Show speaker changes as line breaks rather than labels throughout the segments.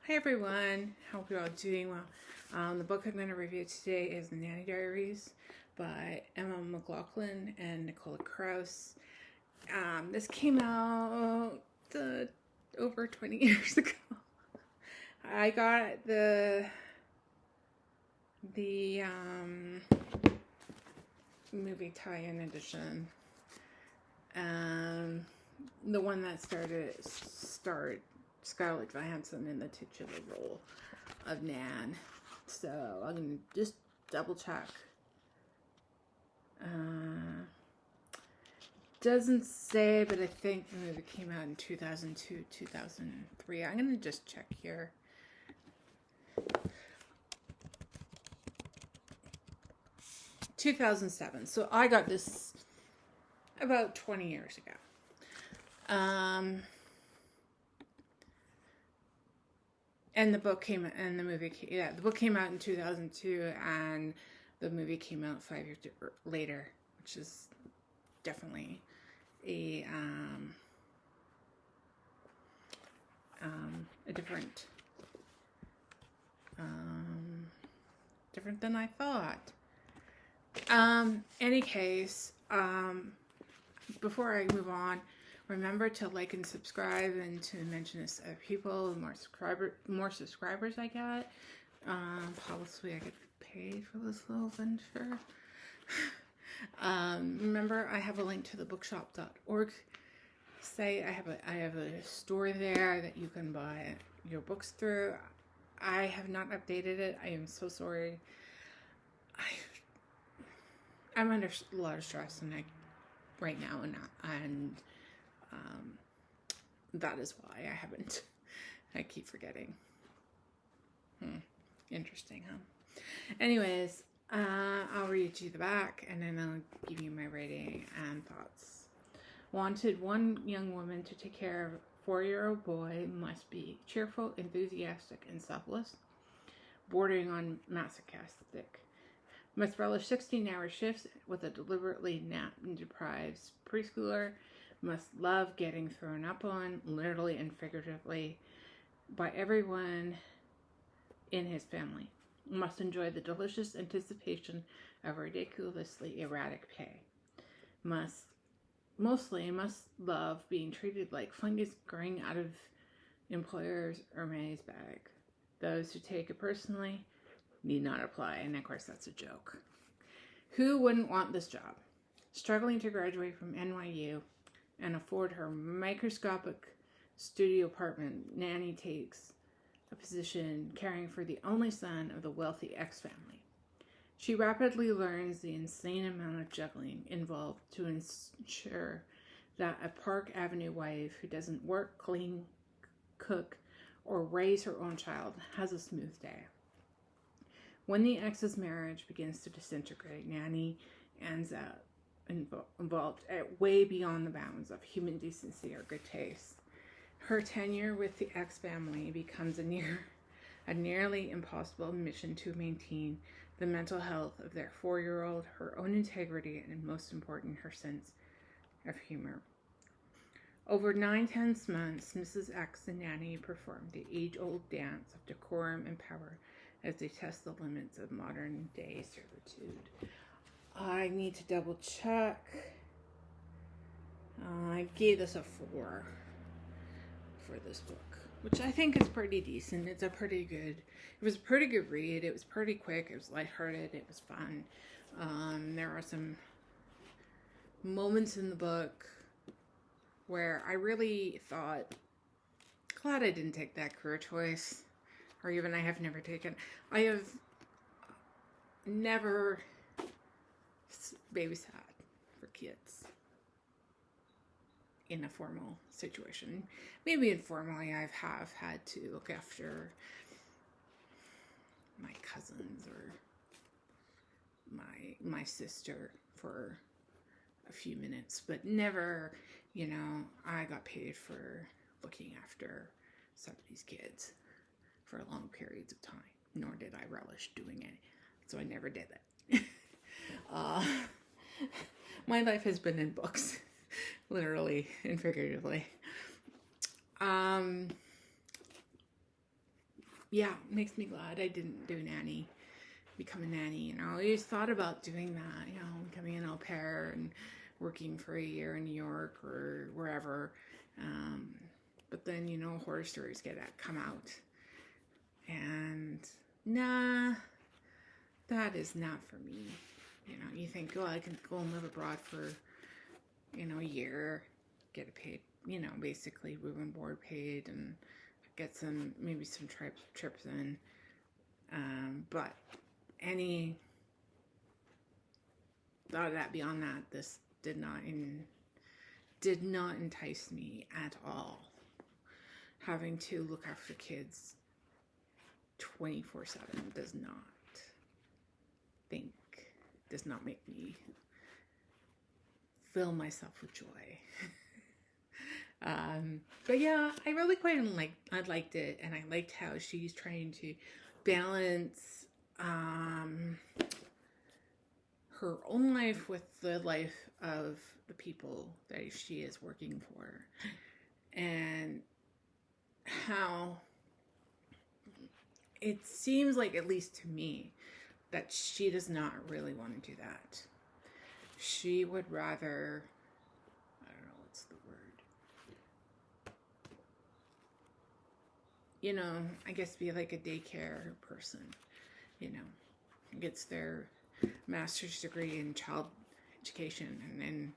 Hi everyone, hope you're all doing well. The book I'm going to review today is Nanny Diaries by McLaughlin and Nicola Kraus. This came out over 20 years ago. I got the movie tie-in edition. The one that starred Scarlett Johansson in the titular role of Nan. So I'm going to just double check. Doesn't say, but I think the movie came out in 2002, 2003. I'm going to just check here. (2007). So I got this about 20 years ago. And the book came, and the movie, the book came out in 2002, and the movie came out 5 years later, which is definitely a different than I thought. Any case, before I move on, remember to like and subscribe, and to mention this to other people. The more subscribers I get, possibly I get paid for this little venture. Remember, I have a link to the bookshop.org site. I have a store there that you can buy your books through. I have not updated it. I am so sorry. I'm under a lot of stress right now, and that is why I haven't. I keep forgetting. Interesting, huh? Anyways, I'll read you the back, and then I'll give you my rating and thoughts. Wanted, one young woman to take care of a 4-year-old boy must be cheerful, enthusiastic, and selfless, bordering on masochistic. Must relish 16-hour shifts with a deliberately nap-deprived preschooler. Must love getting thrown up on, literally and figuratively, by everyone in his family. Must enjoy the delicious anticipation of ridiculously erratic pay. Must love being treated like fungus growing out of employer's Hermes bag. Those who take it personally need not apply, and of course that's a joke. Who wouldn't want this job? Struggling to graduate from NYU and afford her microscopic studio apartment, Nanny takes a position caring for the only son of the wealthy X family. She rapidly learns the insane amount of juggling involved to ensure that a Park Avenue wife who doesn't work, clean, cook, or raise her own child has a smooth day. When the ex's marriage begins to disintegrate, Nanny ends up involved at way beyond the bounds of human decency or good taste. Her tenure with the ex family becomes a nearly impossible mission to maintain the mental health of their 4-year-old, her own integrity, and most important, her sense of humor. Over 9 tense months, Mrs. X and Nanny perform the age-old dance of decorum and power as they test the limits of modern-day servitude. I need to double check. I gave this a 4 for this book, which I think is pretty decent. It was a pretty good read. It was pretty quick. It was lighthearted. It was fun. There are some moments in the book where I really thought, glad I didn't take that career choice, or even I have never babysat for kids in a formal situation. Maybe informally I have had to look after my cousins or my sister for a few minutes, but never, I got paid for looking after somebody's kids for long periods of time, nor did I relish doing it, so I never did it. My life has been in books, literally and figuratively. yeah, it makes me glad I didn't do nanny, become a nanny. I always thought about doing that, becoming an au pair and working for a year in New York or wherever. But then, horror stories come out. And nah, that is not for me. You think, I can go and live abroad for, a year, get paid, basically room and board paid, and get maybe some trips in. But any thought of that beyond that, this did not entice me at all. Having to look after kids 24/7 does not make me fill myself with joy. But yeah, I really quite I liked it, and I liked how she's trying to balance her own life with the life of the people that she is working for, and how it seems like, at least to me, that she does not really want to do that. She would rather, I don't know, what's the word? I guess be like a daycare person, gets their master's degree in child education and then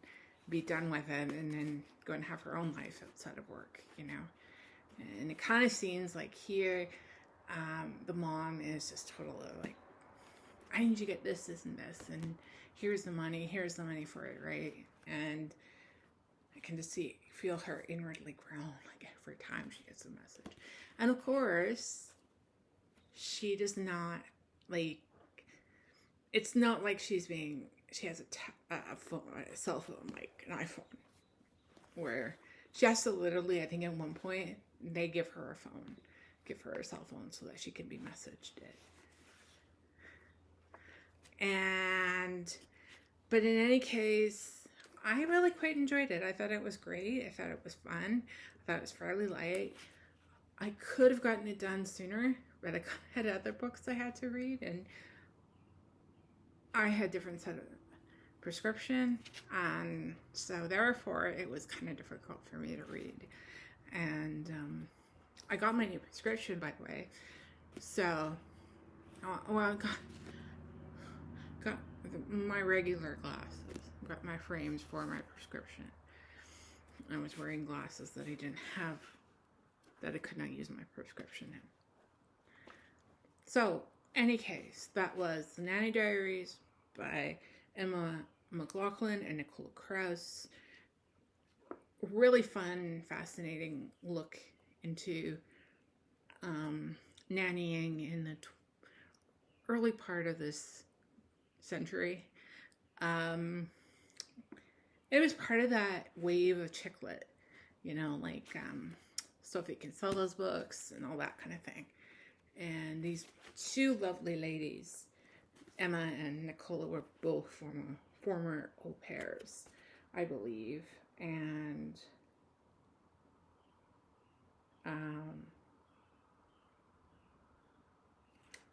be done with it, and then go and have her own life outside of work, And it kind of seems like here, the mom is just totally like, I need you to get this, and this, and here's the money for it, right? And I can just feel her inwardly groan, like every time she gets a message. And of course, she does not, it's not like she has a cell phone, like an iPhone, where she has to literally, I think at one point, they give her a cell phone so that she can be messaged it. But in any case, I really quite enjoyed it. I thought it was great. I thought it was fun. I thought it was fairly light. I could have gotten it done sooner, but I had other books I had to read, and I had different set of prescription, and so therefore it was kind of difficult for me to read. And I got my new prescription, by the way. So, I got my regular glasses. Got my frames for my prescription. I was wearing glasses that I didn't have, that I could not use my prescription in. So, any case, that was The Nanny Diaries by Emma McLaughlin and Nicola Kraus. Really fun, fascinating look into nannying in the early part of this century. It was part of that wave of chick lit, Sophie Kinsella's books and all that kind of thing. And these two lovely ladies, Emma and Nicola, were both former au pairs, I believe. And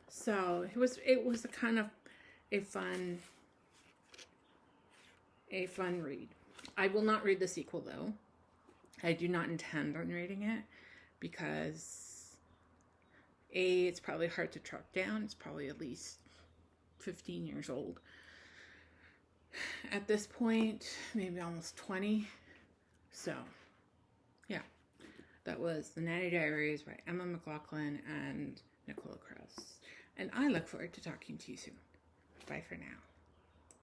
so it was a kind of a fun read. I will not read the sequel, though. I do not intend on reading it because it's probably hard to track down. It's probably at least 15 years old at this point, maybe almost 20. So, yeah, that was The Nanny Diaries by Emma McLaughlin and Nicola Kraus. And I look forward to talking to you soon. Bye for now.